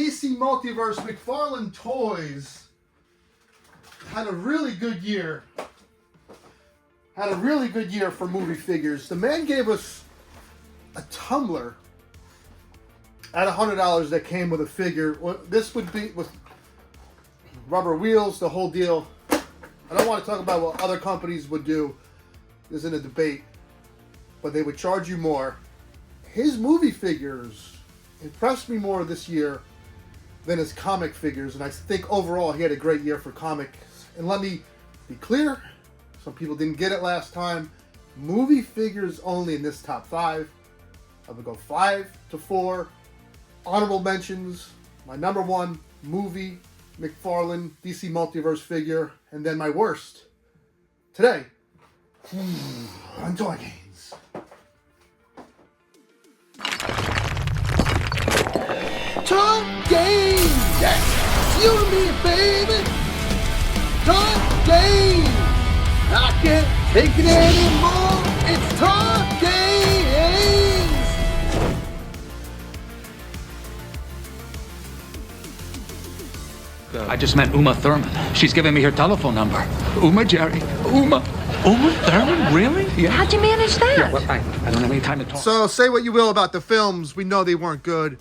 DC Multiverse McFarlane Toys had a really good year. Had a really good year for movie figures. The man gave us a tumbler at $100 that came with a figure. This would be with rubber wheels, the whole deal. I don't want to talk about what other companies would do. This isn't a debate. But they would charge you more. His movie figures impressed me more this year than his comic figures. And I think overall he had a great year for comics. And let me be clear. Some people didn't get it last time. Movie figures only in this top 5. I would go 5 to 4. Honorable mentions. My number 1, movie, McFarlane, DC Multiverse figure. And then my worst. Today, on Toy Games. Toy Games! Yes! You and me, baby! Toy Games! I can't take it anymore. It's Toy Games. I just met Uma Thurman. She's giving me her telephone number. Uma, Jerry. Uma Thurman? Really? Yeah. How'd you manage that? Yeah, well, I don't have any time to talk. So say what you will about the films. We know they weren't good.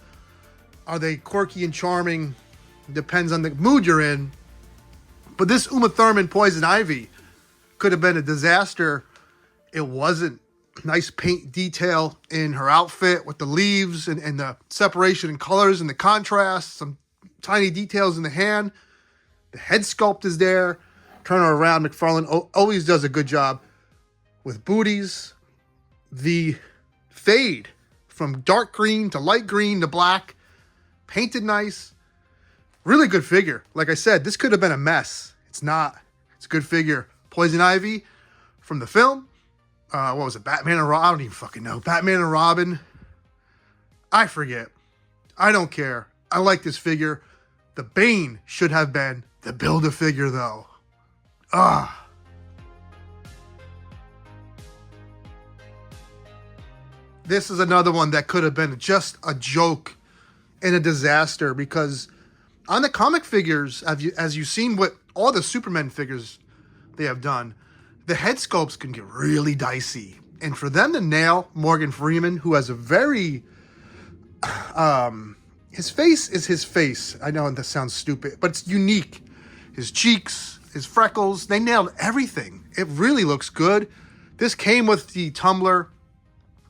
Are they quirky and charming? Depends on the mood you're in. But this Uma Thurman Poison Ivy could have been a disaster. It wasn't. Nice paint detail in her outfit with the leaves and the separation in colors and the contrast. Some tiny details in the hand. The head sculpt is there. Turn her around. McFarlane always does a good job with booties. The fade from dark green to light green to black. Painted nice. Really good figure. Like I said, this could have been a mess. It's not. It's a good figure. Poison Ivy from the film. What was it? Batman and Robin? I don't even fucking know. Batman and Robin. I forget. I don't care. I like this figure. The Bane should have been the Build-A-Figure, though. This is another one that could have been just a joke and a disaster, because on the comic figures, as you've seen with all the Superman figures they have done, the head sculpts can get really dicey. And for them to nail Morgan Freeman, who has a very... his face is his face. I know that sounds stupid, but it's unique. His cheeks, his freckles, they nailed everything. It really looks good. This came with the tumbler.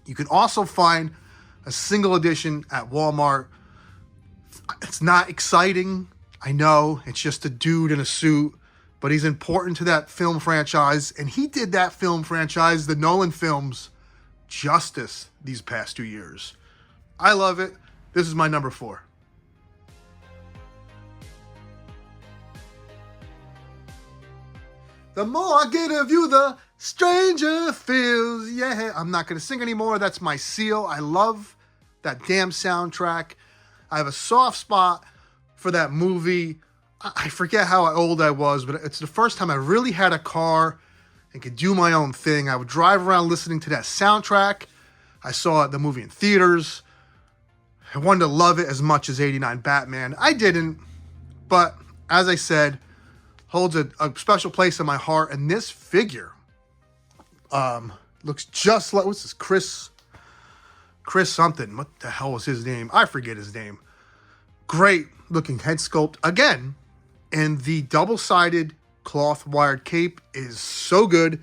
You can also find a single edition at Walmart. It's not exciting. I know. It's just a dude in a suit. But he's important to that film franchise. And he did that film franchise, the Nolan films, justice these past 2 years. I love it. This is my number 4. The more I get of you, the stranger feels. Yeah, I'm not going to sing anymore. That's my seal. I love that damn soundtrack. I have a soft spot for that movie. I forget how old I was, but it's the first time I really had a car and could do my own thing. I would drive around listening to that soundtrack. I saw the movie in theaters. I wanted to love it as much as 89 Batman. I didn't, but as I said, holds a special place in my heart. And this figure looks just like, what's this, Chris something. What the hell was his name? I forget his name. Great looking head sculpt. Again, and the double-sided cloth wired cape is so good.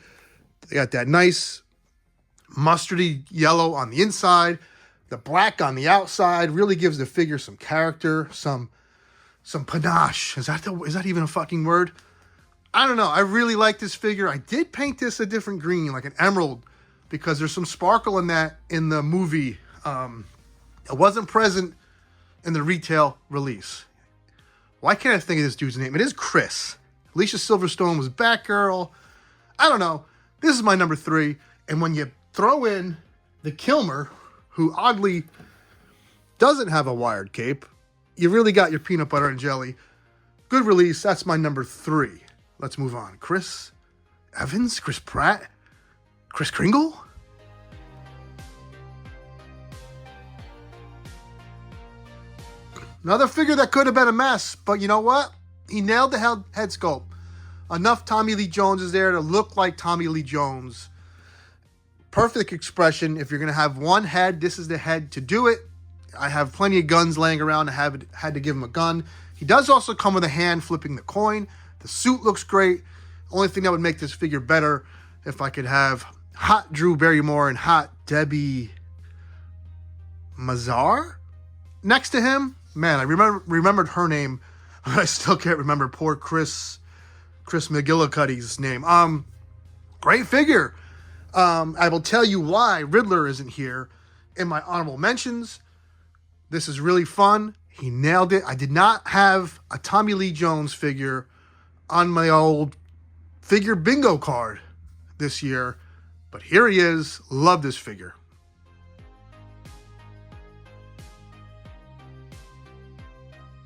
They got that nice mustardy yellow on the inside. The black on the outside really gives the figure some character, some panache. Is that even a fucking word? I don't know. I really like this figure. I did paint this a different green, like an emerald, because there's some sparkle in that in the movie. It wasn't present in the retail release. Why can't I think of this dude's name? It is Chris. Alicia Silverstone was Batgirl. I don't know. This is my number 3. And when you throw in the Kilmer, who oddly doesn't have a wired cape, you really got your peanut butter and jelly. Good release. That's my number 3. Let's move on. Chris Evans? Chris Pratt? Chris Kringle? Another figure that could have been a mess, but you know what? He nailed the head sculpt. Enough Tommy Lee Jones is there to look like Tommy Lee Jones. Perfect expression. If you're going to have one head, this is the head to do it. I have plenty of guns laying around. I had to give him a gun. He does also come with a hand flipping the coin. The suit looks great. Only thing that would make this figure better if I could have hot Drew Barrymore and hot Debbie Mazar next to him. Man, I remembered her name, but I still can't remember poor Chris McGillicuddy's name. Great figure. I will tell you why Riddler isn't here in my honorable mentions. This is really fun. He nailed it. I did not have a Tommy Lee Jones figure on my old figure bingo card this year, but here he is. Love this figure.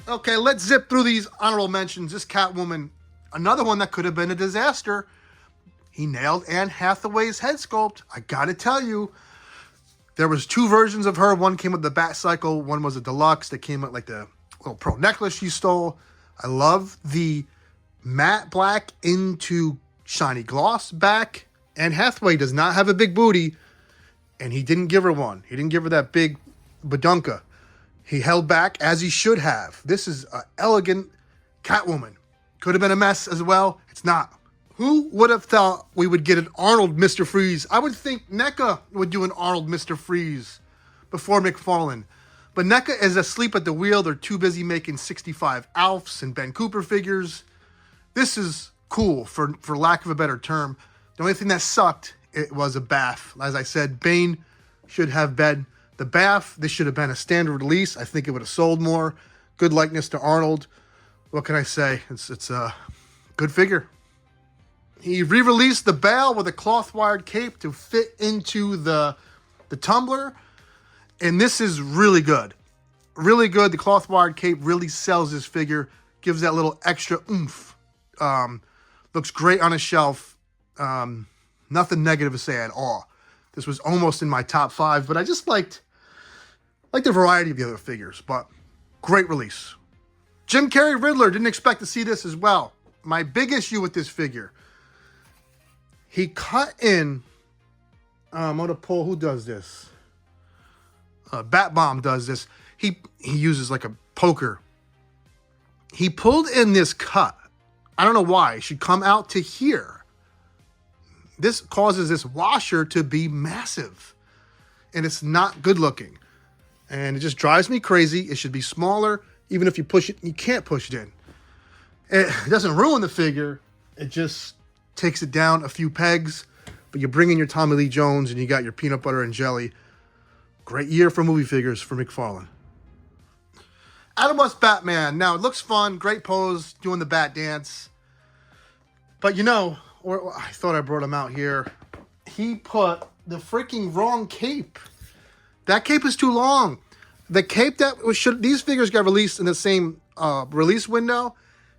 Okay, let's zip through these honorable mentions. This Catwoman, another one that could have been a disaster. He nailed Anne Hathaway's head sculpt. I gotta tell you, there was two versions of her. One came with the Bat Cycle. One was a deluxe that came with like the little pearl necklace she stole. I love the matte black into shiny gloss back. Anne Hathaway does not have a big booty, and he didn't give her one. He didn't give her that big badunka. He held back as he should have. This is an elegant Catwoman. Could have been a mess as well. It's not. Who would have thought we would get an Arnold Mr. Freeze? I would think NECA would do an Arnold Mr. Freeze before McFarlane. But NECA is asleep at the wheel. They're too busy making 65 Alfs and Ben Cooper figures. This is cool, for lack of a better term. The only thing that sucked, it was a bath. As I said, Bane should have been the bath. This should have been a standard release. I think it would have sold more. Good likeness to Arnold. What can I say? It's a good figure. He re-released the Bale with a cloth-wired cape to fit into the tumbler. And this is really good. Really good. The cloth-wired cape really sells this figure. Gives that little extra oomph. Looks great on a shelf. Nothing negative to say at all. This was almost in my top 5, but I just liked the variety of the other figures. But great release. Jim Carrey Riddler, didn't expect to see this as well. My big issue with this figure, he cut in, I'm going to pull, who does this? Bat Bomb does this. He uses like a poker. He pulled in this cut. I don't know why. It should come out to here. This causes this washer to be massive. And it's not good looking. And it just drives me crazy. It should be smaller. Even if you push it, you can't push it in. It doesn't ruin the figure. It just takes it down a few pegs. But you bring in your Tommy Lee Jones and you got your peanut butter and jelly. Great year for movie figures for McFarlane. Adam West Batman. Now, it looks fun. Great pose, doing the bat dance. But you know, or I thought I brought him out here. He put the freaking wrong cape. That cape is too long. The cape that these figures got released in the same release window.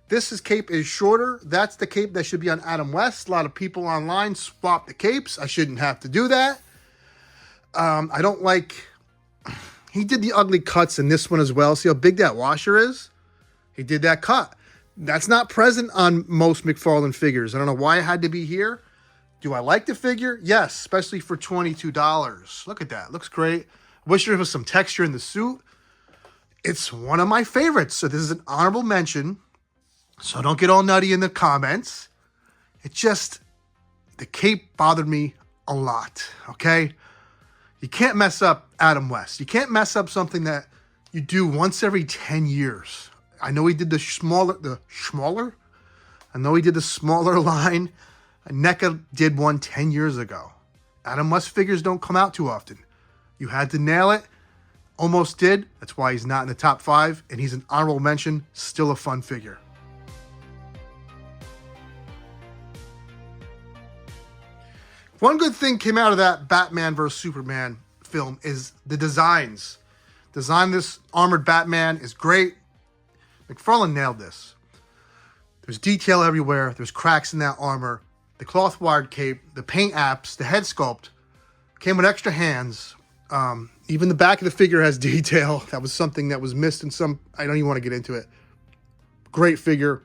This cape is shorter. That's the cape that should be on Adam West. A lot of people online swap the capes. I shouldn't have to do that. I don't like... He did the ugly cuts in this one as well. See how big that washer is? He did that cut. That's not present on most McFarlane figures. I don't know why it had to be here. Do I like the figure? Yes, especially for $22. Look at that. Looks great. Wish there was some texture in the suit. It's one of my favorites. So this is an honorable mention. So don't get all nutty in the comments. It just, the cape bothered me a lot. Okay? You can't mess up Adam West. You can't mess up something that you do once every 10 years. I know he did the smaller? I know he did the smaller line. NECA did one 10 years ago. Adam West figures don't come out too often. You had to nail it. Almost did. That's why he's not in the top 5. And he's an honorable mention. Still a fun figure. One good thing came out of that Batman vs. Superman film is the designs. Design this armored Batman is great. McFarlane nailed this. There's detail everywhere. There's cracks in that armor. The cloth wired cape, the paint apps, the head sculpt came with extra hands. Even the back of the figure has detail. That was something that was missed in some. I don't even want to get into it. Great figure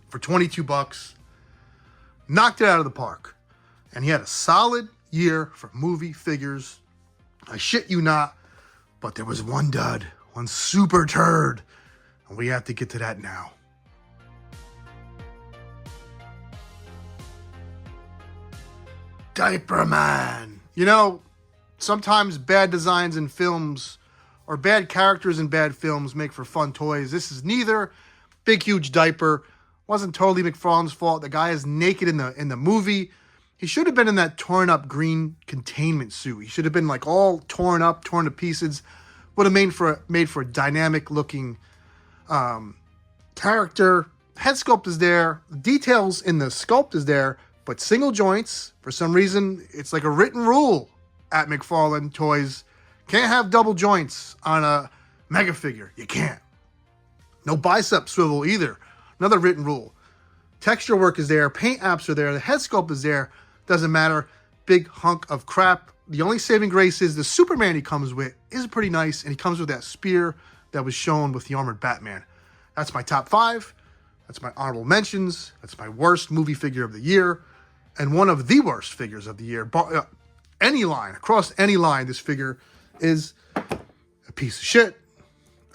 for $22. Knocked it out of the park. And he had a solid year for movie figures. I shit you not. But there was one dud, one super turd. And we have to get to that now. Diaper Man. You know, sometimes bad designs in films or bad characters in bad films make for fun toys. This is neither. Big, huge diaper. Wasn't totally McFarlane's fault. The guy is naked in the movie. He should have been in that torn up green containment suit. He should have been like all torn up, torn to pieces. Would have made for a dynamic looking character. Head sculpt is there. Details in the sculpt is there. But single joints, for some reason, it's like a written rule at McFarlane Toys. Can't have double joints on a mega figure. You can't. No bicep swivel either. Another written rule. Texture work is there. Paint apps are there. The head sculpt is there. Doesn't matter. Big hunk of crap. The only saving grace is the Superman he comes with is pretty nice. And he comes with that spear that was shown with the armored Batman. That's my top 5. That's my honorable mentions. That's my worst movie figure of the year. And one of the worst figures of the year. Any line, across any line, this figure is a piece of shit.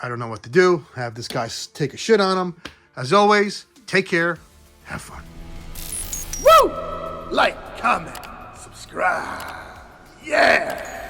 I don't know what to do. Have this guy take a shit on him. As always, take care. Have fun. Woo! Like, comment, subscribe. Yeah!